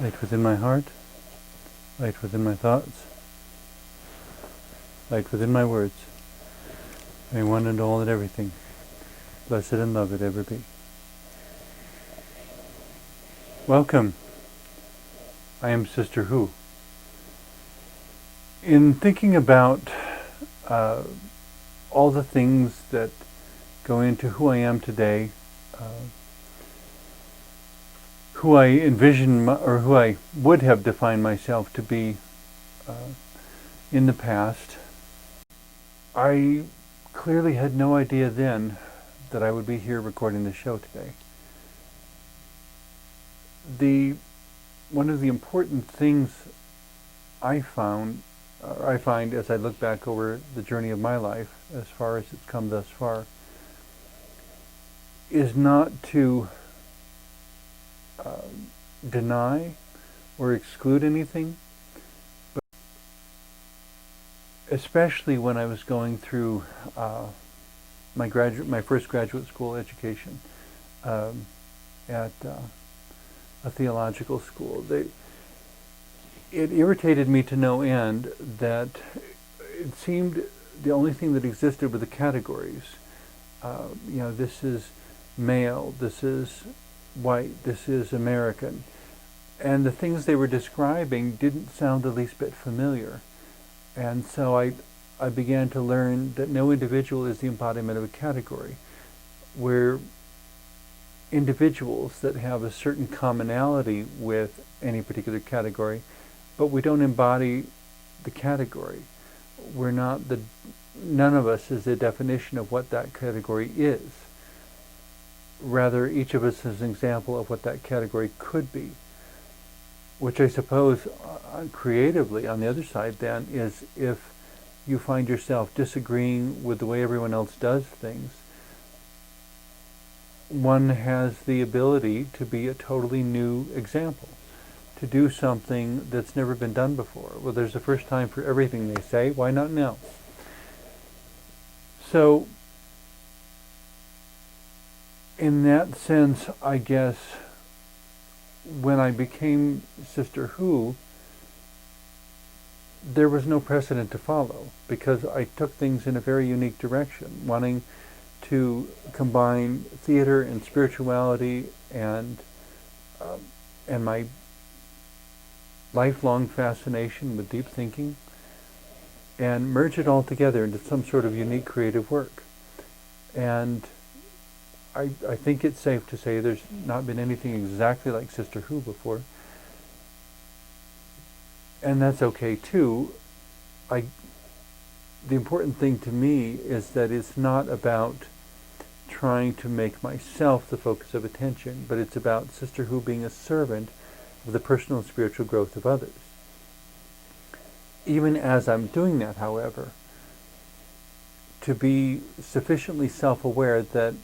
Light within my heart, light within my thoughts, light within my words. May one and all and everything, blessed and loved ever be. Welcome. I am Sister Who. In thinking about all the things that go into who I am today, who I envision or who I would have defined myself to be in the past, I clearly had no idea then that I would be here recording the show today. One of the important things I find as I look back over the journey of my life, as far as it's come thus far, is not to deny or exclude anything, but especially when I was going through my first graduate school education at a theological school. It irritated me to no end that it seemed the only thing that existed were the categories. This is male, this is white, this is American. And the things they were describing didn't sound the least bit familiar. And so I began to learn that no individual is the embodiment of a category. We're individuals that have a certain commonality with any particular category, but we don't embody the category. None of us is the definition of what that category is. Rather, each of us is an example of what that category could be, which I suppose creatively on the other side then is if you find yourself disagreeing with the way everyone else does things, one has the ability to be a totally new example, to do something that's never been done before. Well, there's a first time for everything, they say. Why not now? So, in that sense, I guess, when I became Sister Who, there was no precedent to follow, because I took things in a very unique direction, wanting to combine theater and spirituality and my lifelong fascination with deep thinking, and merge it all together into some sort of unique creative work. And I think it's safe to say there's not been anything exactly like Sister Who before. And that's okay too. The important thing to me is that it's not about trying to make myself the focus of attention, but it's about Sister Who being a servant of the personal and spiritual growth of others. Even as I'm doing that, however, to be sufficiently self-aware that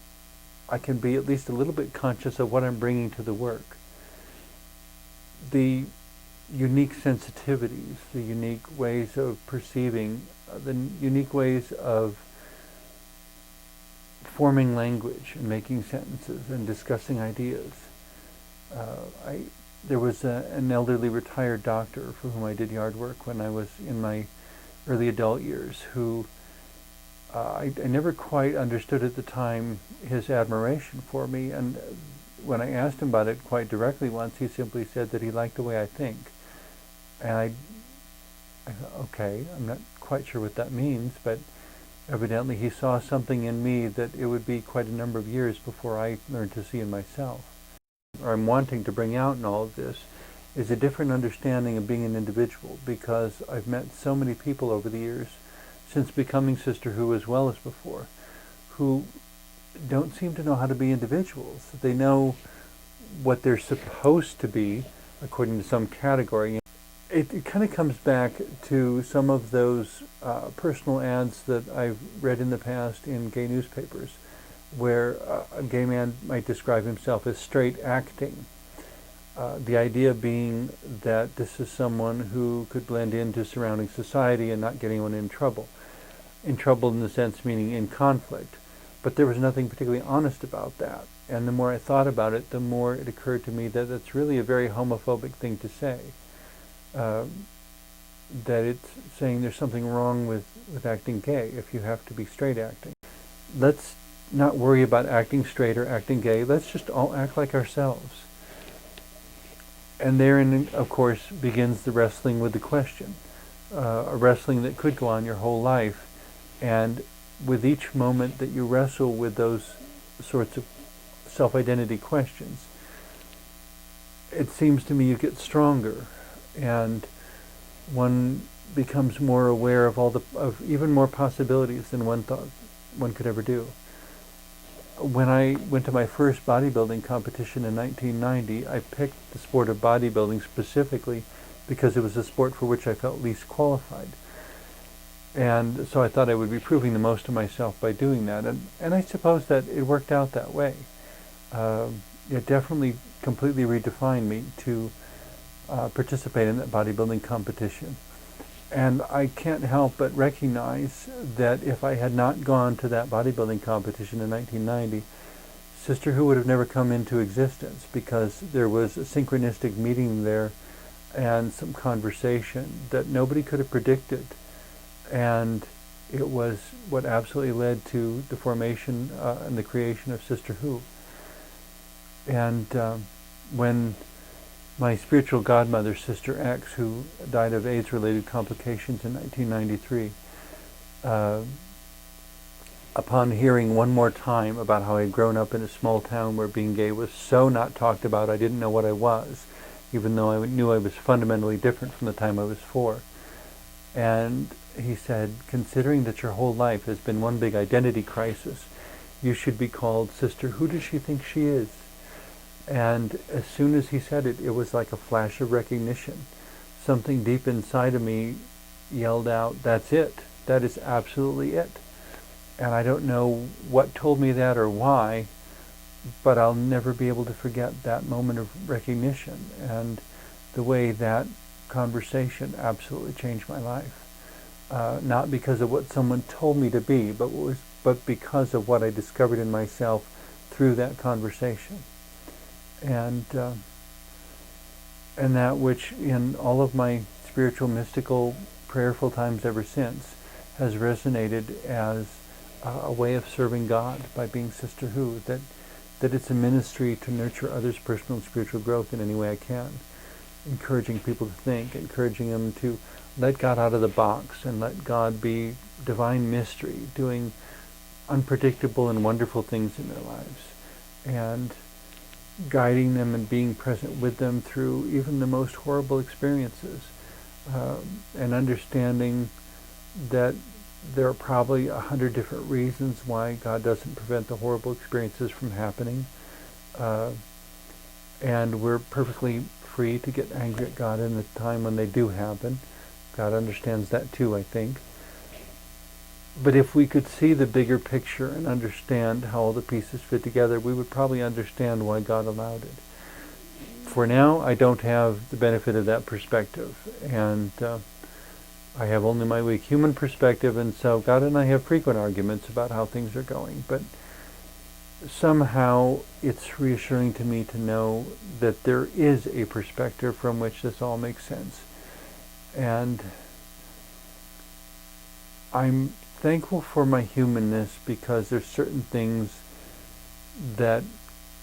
I can be at least a little bit conscious of what I'm bringing to the work. The unique sensitivities, the unique ways of perceiving, the unique ways of forming language and making sentences and discussing ideas. There was an elderly retired doctor for whom I did yard work when I was in my early adult years who I never quite understood at the time his admiration for me, and when I asked him about it quite directly once, he simply said that he liked the way I think. And I thought, okay, I'm not quite sure what that means, but evidently he saw something in me that it would be quite a number of years before I learned to see in myself. Or I'm wanting to bring out in all of this is a different understanding of being an individual, because I've met so many people over the years, since becoming Sister Who as well as before, who don't seem to know how to be individuals. They know what they're supposed to be according to some category. It kind of comes back to some of those personal ads that I've read in the past in gay newspapers, where a gay man might describe himself as straight acting. The idea being that this is someone who could blend into surrounding society and not get anyone in trouble. In trouble in the sense meaning in conflict, But there was nothing particularly honest about that. And the more I thought about it, the more it occurred to me that that's really a very homophobic thing to say. That it's saying there's something wrong with acting gay if you have to be straight acting. Let's not worry about acting straight or acting gay. Let's just all act like ourselves. And therein, of course, begins the wrestling with the question. A wrestling that could go on your whole life. And with each moment that you wrestle with those sorts of self-identity questions, it seems to me you get stronger, and one becomes more aware of even more possibilities than one thought one could ever do. When I went to my first bodybuilding competition in 1990, I picked the sport of bodybuilding specifically because it was a sport for which I felt least qualified. And so I thought I would be proving the most of myself by doing that. And I suppose that it worked out that way. It definitely completely redefined me to participate in that bodybuilding competition. And I can't help but recognize that if I had not gone to that bodybuilding competition in 1990, Sister Who would have never come into existence, because there was a synchronistic meeting there and some conversation that nobody could have predicted. And it was what absolutely led to the formation and the creation of Sister Who. And when my spiritual godmother, Sister X, who died of AIDS-related complications in 1993, upon hearing one more time about how I had grown up in a small town where being gay was so not talked about, I didn't know what I was, even though I knew I was fundamentally different from the time I was 4. And he said, considering that your whole life has been one big identity crisis, you should be called Sister Who does she think she is? And as soon as he said it, it was like a flash of recognition. Something deep inside of me yelled out, that's it. That is absolutely it. And I don't know what told me that or why, but I'll never be able to forget that moment of recognition and the way that conversation absolutely changed my life. Not because of what someone told me to be, but because of what I discovered in myself through that conversation. And that which in all of my spiritual, mystical, prayerful times ever since has resonated as a way of serving God by being Sister Who, that it's a ministry to nurture others' personal and spiritual growth in any way I can, encouraging people to think, encouraging them to let God out of the box and let God be divine mystery, doing unpredictable and wonderful things in their lives, and guiding them and being present with them through even the most horrible experiences, and understanding that there are probably 100 different reasons why God doesn't prevent the horrible experiences from happening, and we're perfectly free to get angry at God in the time when they do happen. God understands that too, I think. But if we could see the bigger picture and understand how all the pieces fit together, we would probably understand why God allowed it. For now, I don't have the benefit of that perspective, and I have only my weak human perspective, and so God and I have frequent arguments about how things are going. But somehow it's reassuring to me to know that there is a perspective from which this all makes sense. And I'm thankful for my humanness, because there's certain things that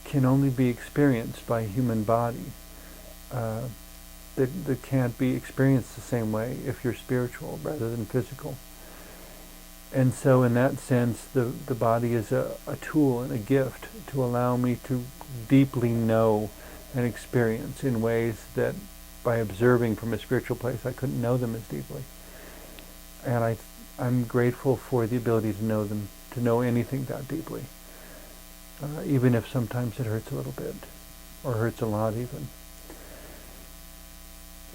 can only be experienced by a human body, that can't be experienced the same way if you're spiritual rather than physical. And so in that sense, the body is a tool and a gift to allow me to deeply know and experience in ways that by observing from a spiritual place I couldn't know them as deeply. And I'm grateful for the ability to know them, to know anything that deeply, even if sometimes it hurts a little bit, or hurts a lot even.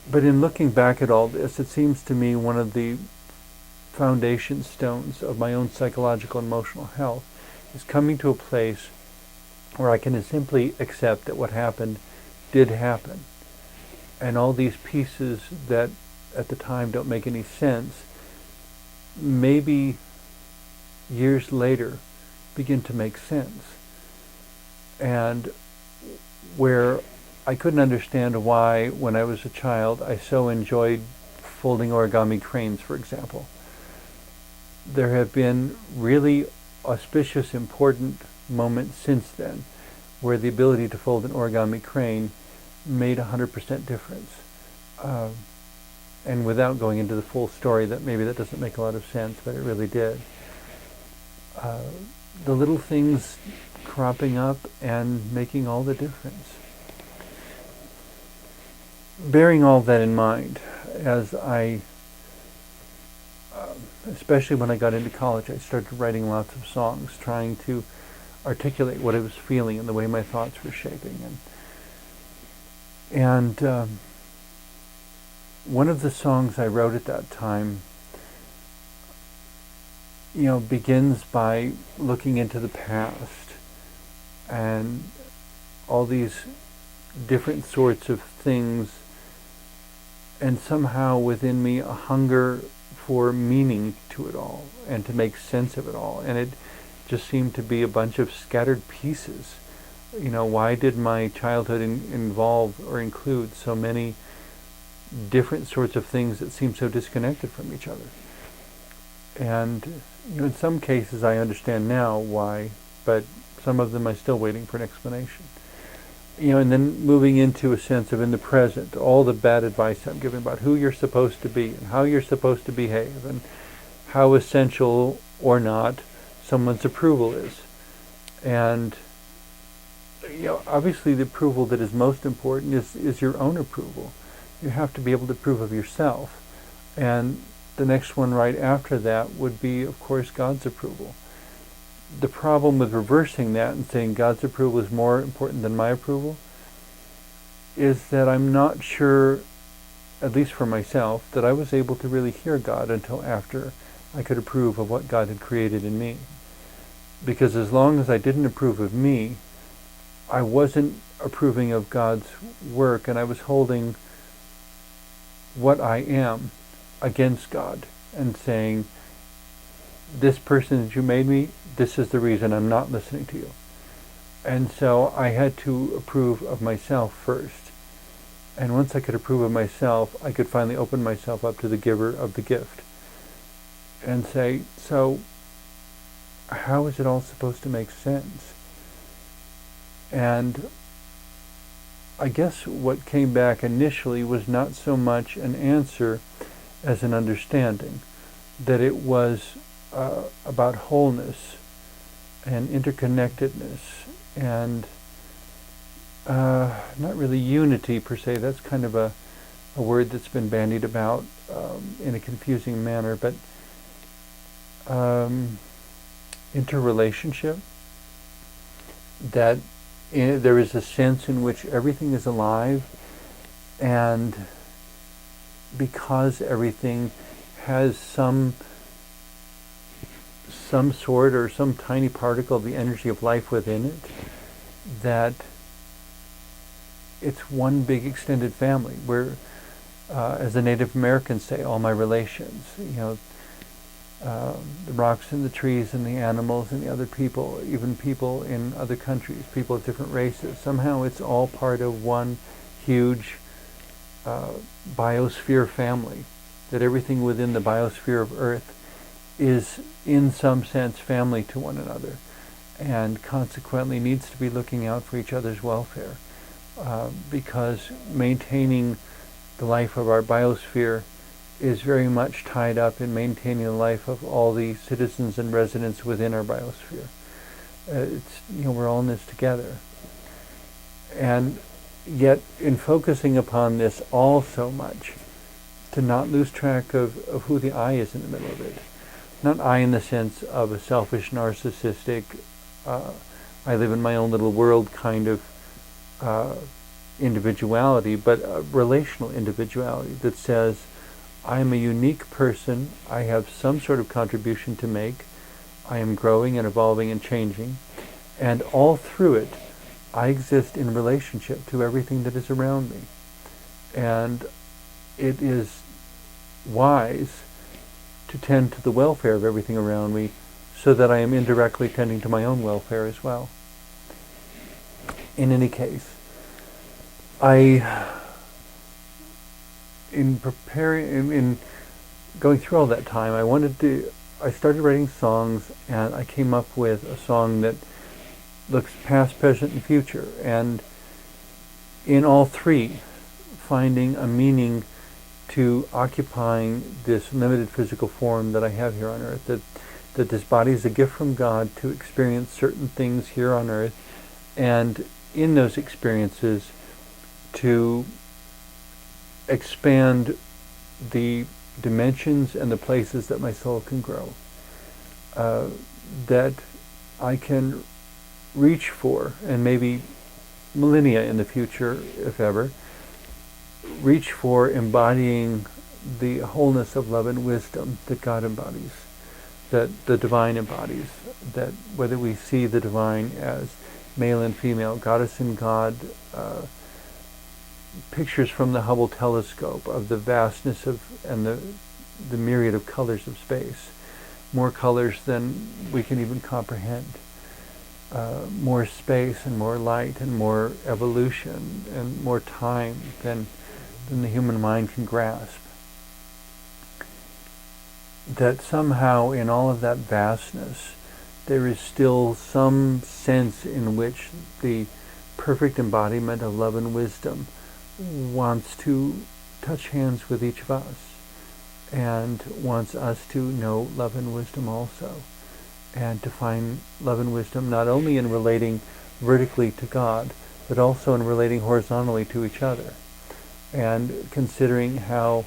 But in looking back at all this, it seems to me one of the foundation stones of my own psychological and emotional health is coming to a place where I can simply accept that what happened did happen. And all these pieces that at the time don't make any sense, maybe years later begin to make sense. And where I couldn't understand why, when I was a child, I so enjoyed folding origami cranes, for example. There have been really auspicious, important moments since then where the ability to fold an origami crane made 100% difference. And without going into the full story, that maybe that doesn't make a lot of sense, but it really did. The little things cropping up and making all the difference. Bearing all that in mind, as I, especially when I got into college, I started writing lots of songs, trying to articulate what I was feeling and the way my thoughts were shaping. And one of the songs I wrote at that time, begins by looking into the past and all these different sorts of things, and somehow within me a hunger for meaning to it all and to make sense of it all. And it just seemed to be a bunch of scattered pieces. Why did my childhood involve or include so many different sorts of things that seem so disconnected from each other? And in some cases I understand now why, but some of them I'm still waiting for an explanation. And then moving into a sense of in the present, all the bad advice I'm giving about who you're supposed to be and how you're supposed to behave and how essential or not someone's approval is. And obviously the approval that is most important is your own approval. You have to be able to approve of yourself. And the next one right after that would be, of course, God's approval. The problem with reversing that and saying God's approval is more important than my approval is that I'm not sure, at least for myself, that I was able to really hear God until after I could approve of what God had created in me. Because as long as I didn't approve of me, I wasn't approving of God's work, and I was holding what I am against God and saying, this person that you made me, this is the reason I'm not listening to you. And so I had to approve of myself first. And once I could approve of myself, I could finally open myself up to the giver of the gift and say, so how is it all supposed to make sense? And I guess what came back initially was not so much an answer as an understanding, that it was about wholeness and interconnectedness and not really unity per se. That's kind of a word that's been bandied about in a confusing manner, but interrelationship, that there is a sense in which everything is alive, and because everything has some sort or some tiny particle of the energy of life within it, that it's one big extended family where, as the Native Americans say, all my relations, the rocks and the trees and the animals and the other people, even people in other countries, people of different races, somehow it's all part of one huge biosphere family, that everything within the biosphere of Earth is in some sense family to one another, and consequently needs to be looking out for each other's welfare, because maintaining the life of our biosphere is very much tied up in maintaining the life of all the citizens and residents within our biosphere. We're all in this together. And yet, in focusing upon this all so much, to not lose track of who the I is in the middle of it. Not I in the sense of a selfish, narcissistic, I live in my own little world kind of individuality, but a relational individuality that says, I am a unique person, I have some sort of contribution to make, I am growing and evolving and changing, and all through it, I exist in relationship to everything that is around me. And it is wise to tend to the welfare of everything around me so that I am indirectly tending to my own welfare as well. In any case, in going through all that time, I started writing songs, and I came up with a song that looks past, present, and future, and in all three, finding a meaning to occupying this limited physical form that I have here on earth, that this body is a gift from God to experience certain things here on earth, and in those experiences to expand the dimensions and the places that my soul can grow, that I can reach for, and maybe millennia in the future, if ever, reach for embodying the wholeness of love and wisdom that God embodies, that the divine embodies, that whether we see the divine as male and female, goddess and God, pictures from the Hubble telescope of the vastness of and the myriad of colors of space, more colors than we can even comprehend, more space and more light and more evolution and more time than the human mind can grasp. That somehow in all of that vastness there is still some sense in which the perfect embodiment of love and wisdom wants to touch hands with each of us, and wants us to know love and wisdom also, and to find love and wisdom not only in relating vertically to God, but also in relating horizontally to each other, and considering how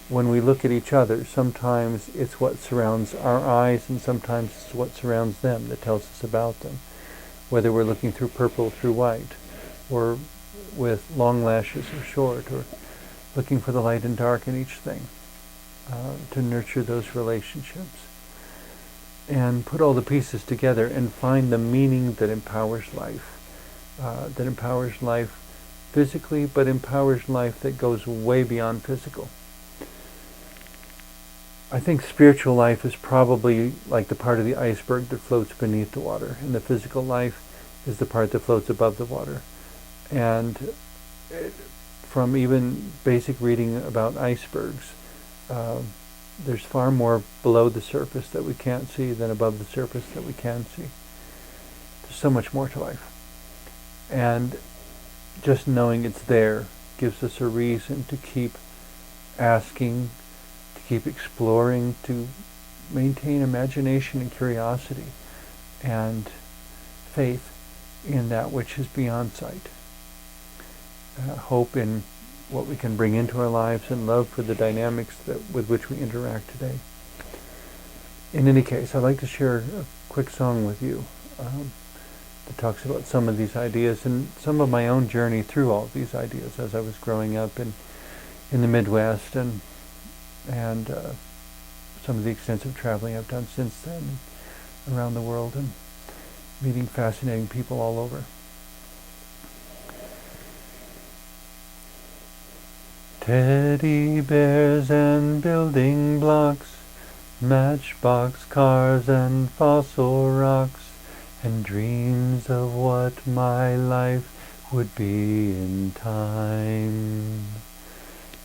when we look at each other, sometimes it's what surrounds our eyes and sometimes it's what surrounds them that tells us about them, whether we're looking through purple, through white, or with long lashes or short, or looking for the light and dark in each thing, to nurture those relationships and put all the pieces together and find the meaning that empowers life, physically, but empowers life that goes way beyond physical. I think spiritual life is probably like the part of the iceberg that floats beneath the water, and the physical life is the part that floats above the water. And from even basic reading about icebergs, there's far more below the surface that we can't see than above the surface that we can see. There's so much more to life. And just knowing it's there gives us a reason to keep asking, to keep exploring, to maintain imagination and curiosity and faith in that which is beyond sight. Hope in what we can bring into our lives, and love for the dynamics with which we interact today. In any case, I'd like to share a quick song with you that talks about some of these ideas and some of my own journey through all of these ideas as I was growing up in the Midwest, and some of the extensive traveling I've done since then around the world and meeting fascinating people all over. Teddy bears and building blocks, matchbox cars and fossil rocks, and dreams of what my life would be in time.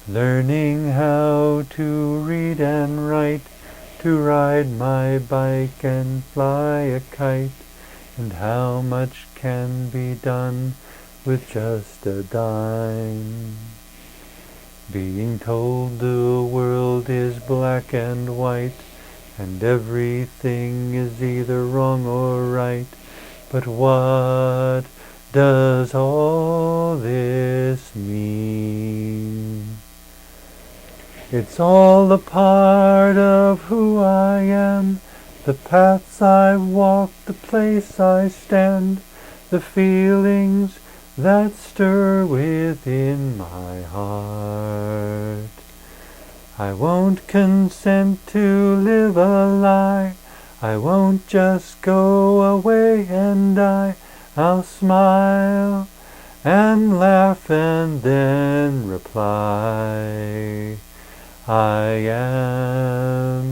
Learning how to read and write, to ride my bike and fly a kite, and how much can be done with just a dime. Being told the world is black and white, and everything is either wrong or right. But what does all this mean? It's all a part of who I am, the paths I walk, the place I stand, the feelings that stir within my heart. I won't consent to live a lie. I won't just go away and die. I'll smile and laugh and then reply. I am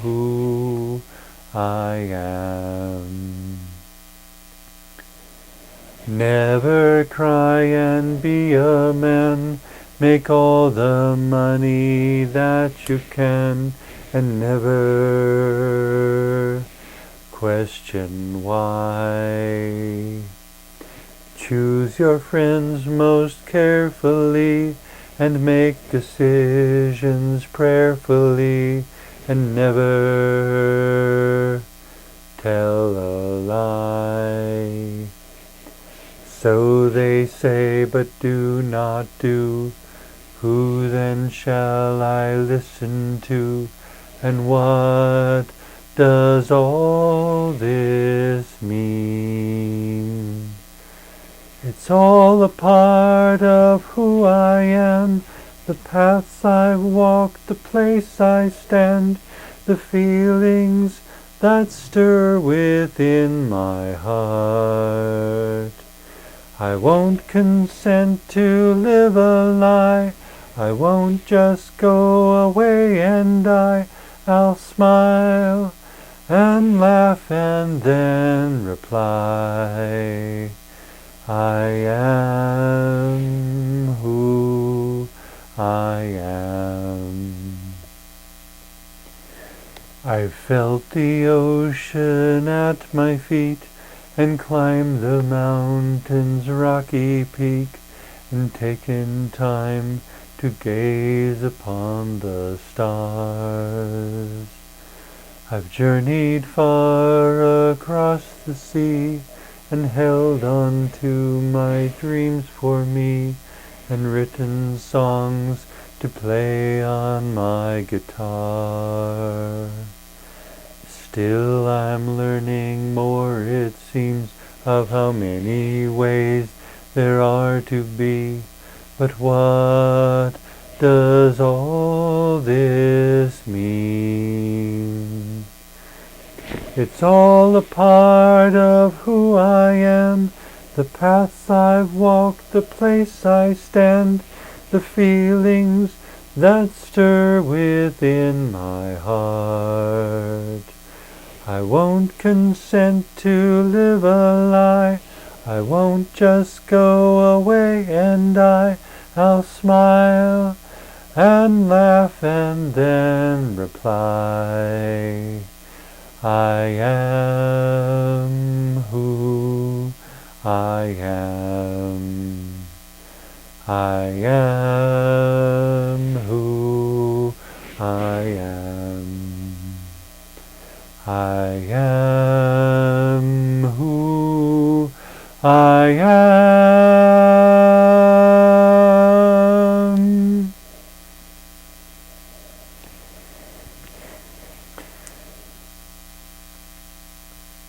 who I am. Never cry and be a man. Make all the money that you can, and never question why. Choose your friends most carefully, and make decisions prayerfully, and never tell a lie. So they say, but do not do. Who then shall I listen to? And what does all this mean? It's all a part of who I am, the paths I've walked, the place I stand, the feelings that stir within my heart. I won't consent to live a lie. I won't just go away and die. I'll smile and laugh and then reply. I am who I am. I've felt the ocean at my feet, and climbed the mountain's rocky peak, and taken time to gaze upon the stars. I've journeyed far across the sea, and held on to my dreams for me, and written songs to play on my guitar. Still I'm learning more, it seems, of how many ways there are to be. But what does all this mean? It's all a part of who I am, the paths I've walked, the place I stand, the feelings that stir within my heart. I won't consent to live a lie. I won't just go away and die. I'll smile and laugh and then reply. I am who I am. I am who I am. I am who I am.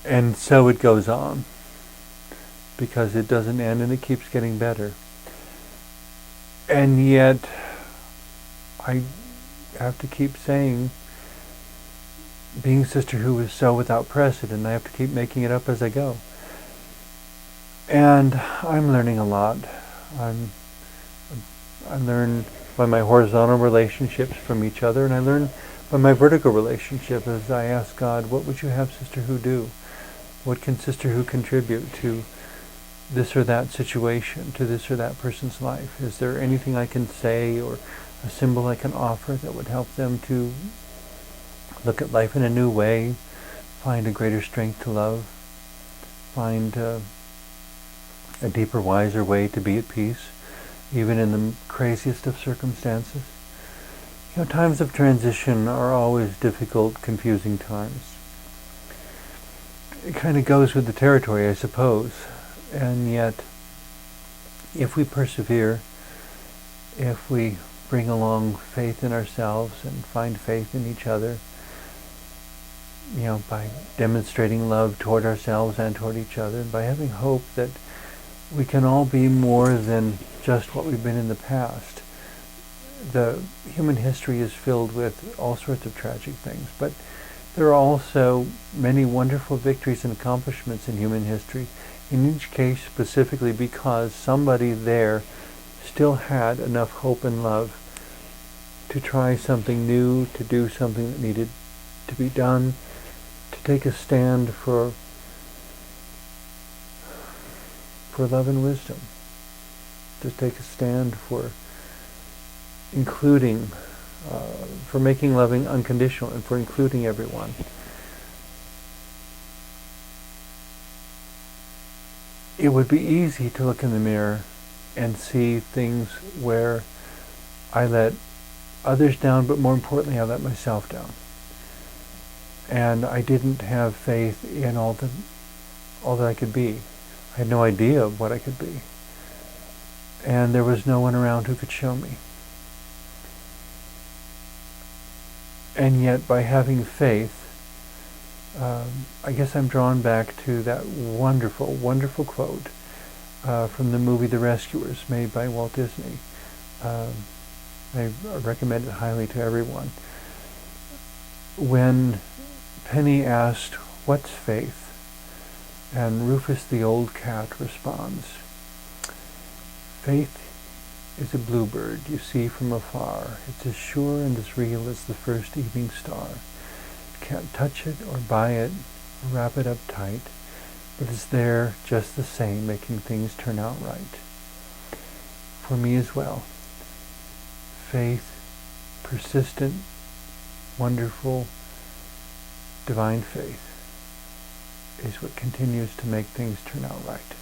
And so it goes on, because it doesn't end and it keeps getting better. And yet, I have to keep saying, being Sister Who is so without precedent, I have to keep making it up as I go. And I'm learning a lot. I learn by my horizontal relationships from each other, and I learn by my vertical relationship as I ask God, what would you have Sister Who do? What can Sister Who contribute to this or that situation, to this or that person's life? Is there anything I can say or a symbol I can offer that would help them to look at life in a new way, find a greater strength to love, find a deeper, wiser way to be at peace, even in the craziest of circumstances? You know, times of transition are always difficult, confusing times. It kind of goes with the territory, I suppose. And yet, if we persevere, if we bring along faith in ourselves and find faith in each other, you know, by demonstrating love toward ourselves and toward each other, and by having hope that we can all be more than just what we've been in the past. The human history is filled with all sorts of tragic things, but there are also many wonderful victories and accomplishments in human history, in each case specifically because somebody there still had enough hope and love to try something new, to do something that needed to be done, to take a stand for love and wisdom, to take a stand for including, for making loving unconditional and for including everyone. It would be easy to look in the mirror and see things where I let others down, but more importantly, I let myself down. And I didn't have faith in all that I could be. I had no idea of what I could be. And there was no one around who could show me. And yet, by having faith, I guess I'm drawn back to that wonderful, wonderful quote from the movie The Rescuers, made by Walt Disney. I recommend it highly to everyone. When Penny asked, "What's faith?" and Rufus the old cat responds, "Faith is a bluebird you see from afar. It's as sure and as real as the first evening star. Can't touch it or buy it or wrap it up tight, but it's there just the same, making things turn out right." For me as well, faith, persistent, wonderful, divine faith, is what continues to make things turn out right.